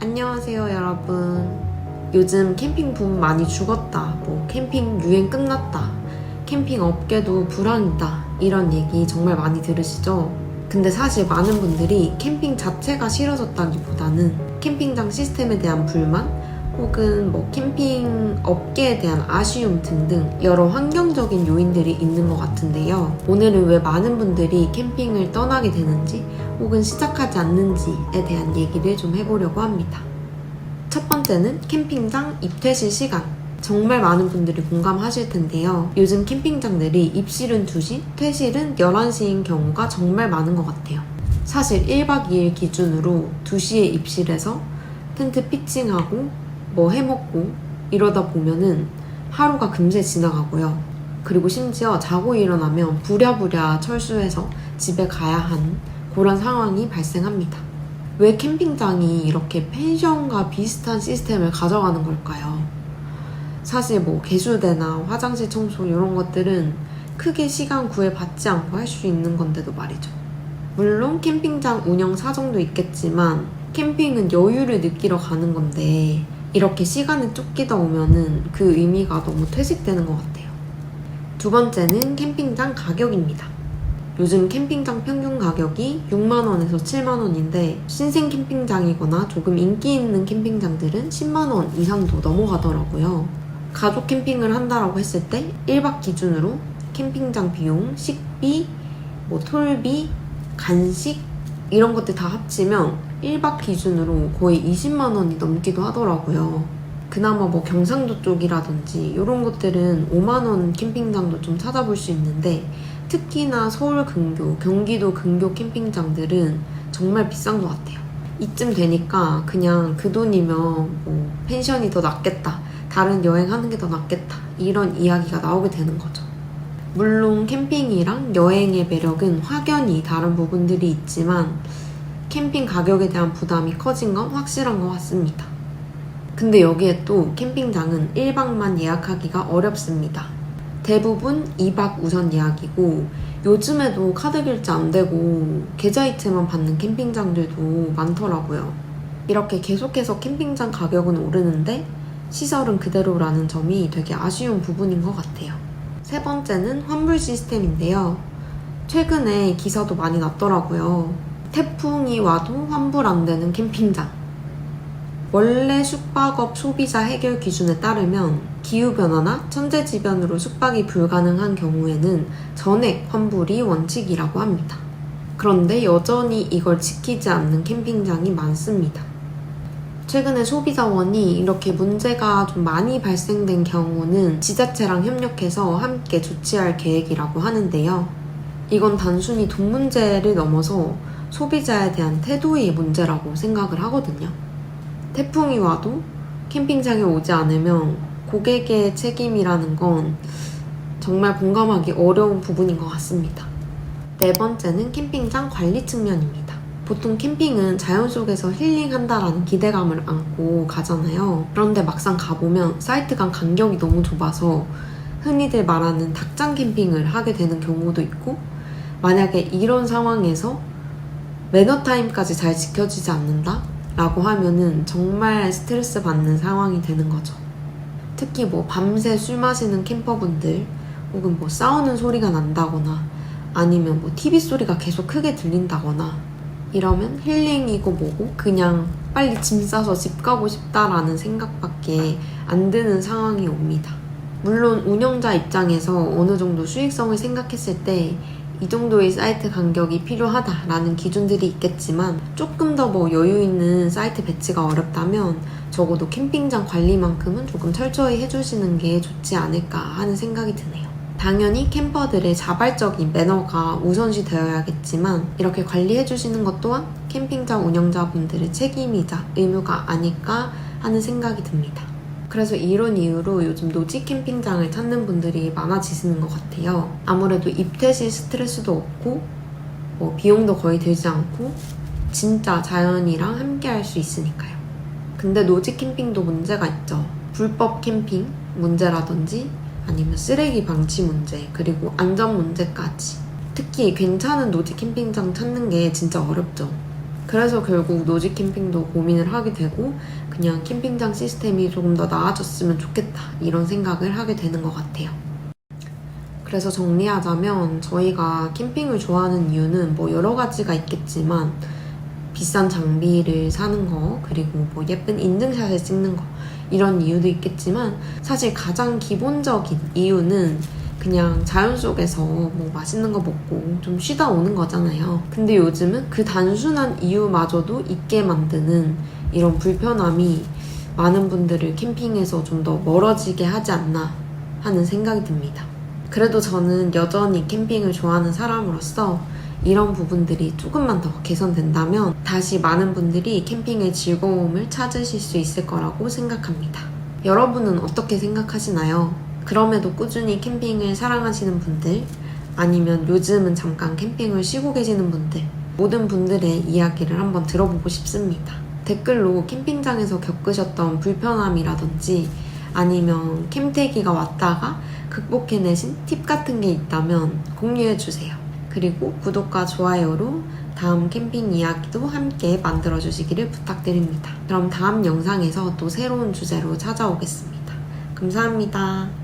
안녕하세요 여러분. 요즘 캠핑 붐 많이 죽었다, 캠핑 유행 끝났다, 캠핑 업계도 불황이다, 이런 얘기 정말 많이 들으시죠? 근데 사실 많은 분들이 캠핑 자체가 싫어졌다기보다는 캠핑장 시스템에 대한 불만, 혹은 캠핑 업계에 대한 아쉬움 등등 여러 환경적인 요인들이 있는 것 같은데요. 오늘은 왜 많은 분들이 캠핑을 떠나게 되는지 혹은 시작하지 않는지에 대한 얘기를 좀 해보려고 합니다. 첫 번째는 캠핑장 입퇴실 시간. 정말 많은 분들이 공감하실 텐데요. 요즘 캠핑장들이 입실은 2시, 퇴실은 11시인 경우가 정말 많은 것 같아요. 사실 1박 2일 기준으로 2시에 입실해서 텐트 피칭하고 해먹고 이러다 보면은 하루가 금세 지나가고요. 그리고 심지어 자고 일어나면 부랴부랴 철수해서 집에 가야 하는 그런 상황이 발생합니다. 왜 캠핑장이 이렇게 펜션과 비슷한 시스템을 가져가는 걸까요? 사실 개수대나 화장실 청소 이런 것들은 크게 시간 구애받지 않고 할 수 있는 건데도 말이죠. 물론 캠핑장 운영 사정도 있겠지만 캠핑은 여유를 느끼러 가는 건데 이렇게 시간을 쫓기다 오면은 그 의미가 너무 퇴색되는 것 같아요. 두 번째는 캠핑장 가격입니다. 요즘 캠핑장 평균 가격이 6만원에서 7만원인데 신생 캠핑장이거나 조금 인기 있는 캠핑장들은 10만원 이상도 넘어가더라고요. 가족 캠핑을 한다라고 했을 때 1박 기준으로 캠핑장 비용, 식비, 톨비, 간식 이런 것들 다 합치면 1박 기준으로 거의 20만원이 넘기도 하더라고요. 그나마 경상도 쪽이라든지 이런 것들은 5만원 캠핑장도 좀 찾아볼 수 있는데 특히나 서울 근교, 경기도 근교 캠핑장들은 정말 비싼 것 같아요. 이쯤 되니까 그냥 그 돈이면 펜션이 더 낫겠다, 다른 여행하는 게 더 낫겠다, 이런 이야기가 나오게 되는 거죠. 물론 캠핑이랑 여행의 매력은 확연히 다른 부분들이 있지만 캠핑 가격에 대한 부담이 커진 건 확실한 것 같습니다. 근데 여기에 또 캠핑장은 1박만 예약하기가 어렵습니다. 대부분 2박 우선 예약이고 요즘에도 카드 결제 안 되고 계좌이체만 받는 캠핑장들도 많더라고요. 이렇게 계속해서 캠핑장 가격은 오르는데 시설은 그대로라는 점이 되게 아쉬운 부분인 것 같아요. 세 번째는 환불 시스템인데요. 최근에 기사도 많이 났더라고요. 태풍이 와도 환불 안 되는 캠핑장. 원래 숙박업 소비자 해결 기준에 따르면 기후변화나 천재지변으로 숙박이 불가능한 경우에는 전액 환불이 원칙이라고 합니다. 그런데 여전히 이걸 지키지 않는 캠핑장이 많습니다. 최근에 소비자원이 이렇게 문제가 좀 많이 발생된 경우는 지자체랑 협력해서 함께 조치할 계획이라고 하는데요. 이건 단순히 돈 문제를 넘어서 소비자에 대한 태도의 문제라고 생각을 하거든요. 태풍이 와도 캠핑장에 오지 않으면 고객의 책임이라는 건 정말 공감하기 어려운 부분인 것 같습니다. 네 번째는 캠핑장 관리 측면입니다. 보통 캠핑은 자연 속에서 힐링한다라는 기대감을 안고 가잖아요. 그런데 막상 가보면 사이트 간 간격이 너무 좁아서 흔히들 말하는 닭장 캠핑을 하게 되는 경우도 있고, 만약에 이런 상황에서 매너타임까지 잘 지켜지지 않는다? 라고 하면은 정말 스트레스 받는 상황이 되는 거죠. 특히 밤새 술 마시는 캠퍼분들, 혹은 싸우는 소리가 난다거나 아니면 TV 소리가 계속 크게 들린다거나 이러면 힐링이고 뭐고 그냥 빨리 짐 싸서 집 가고 싶다라는 생각밖에 안 드는 상황이 옵니다. 물론 운영자 입장에서 어느 정도 수익성을 생각했을 때 이 정도의 사이트 간격이 필요하다라는 기준들이 있겠지만 조금 더 여유 있는 사이트 배치가 어렵다면 적어도 캠핑장 관리만큼은 조금 철저히 해주시는 게 좋지 않을까 하는 생각이 드네요. 당연히 캠퍼들의 자발적인 매너가 우선시 되어야겠지만 이렇게 관리해주시는 것 또한 캠핑장 운영자분들의 책임이자 의무가 아닐까 하는 생각이 듭니다. 그래서 이런 이유로 요즘 노지 캠핑장을 찾는 분들이 많아지시는 것 같아요. 아무래도 입퇴실 스트레스도 없고 비용도 거의 들지 않고 진짜 자연이랑 함께 할 수 있으니까요. 근데 노지 캠핑도 문제가 있죠. 불법 캠핑 문제라든지 아니면 쓰레기 방치 문제, 그리고 안전 문제까지. 특히 괜찮은 노지 캠핑장 찾는 게 진짜 어렵죠. 그래서 결국 노지 캠핑도 고민을 하게 되고 그냥 캠핑장 시스템이 조금 더 나아졌으면 좋겠다 이런 생각을 하게 되는 것 같아요. 그래서 정리하자면 저희가 캠핑을 좋아하는 이유는 뭐 여러 가지가 있겠지만 비싼 장비를 사는 거, 그리고 뭐 예쁜 인증샷을 찍는 거 이런 이유도 있겠지만 사실 가장 기본적인 이유는 그냥 자연 속에서 뭐 맛있는 거 먹고 좀 쉬다 오는 거잖아요. 근데 요즘은 그 단순한 이유마저도 있게 만드는 이런 불편함이 많은 분들을 캠핑에서 좀 더 멀어지게 하지 않나 하는 생각이 듭니다. 그래도 저는 여전히 캠핑을 좋아하는 사람으로서 이런 부분들이 조금만 더 개선된다면 다시 많은 분들이 캠핑의 즐거움을 찾으실 수 있을 거라고 생각합니다. 여러분은 어떻게 생각하시나요? 그럼에도 꾸준히 캠핑을 사랑하시는 분들, 아니면 요즘은 잠깐 캠핑을 쉬고 계시는 분들, 모든 분들의 이야기를 한번 들어보고 싶습니다. 댓글로 캠핑장에서 겪으셨던 불편함이라든지 아니면 캠태기가 왔다가 극복해내신 팁 같은 게 있다면 공유해주세요. 그리고 구독과 좋아요로 다음 캠핑 이야기도 함께 만들어주시기를 부탁드립니다. 그럼 다음 영상에서 또 새로운 주제로 찾아오겠습니다. 감사합니다.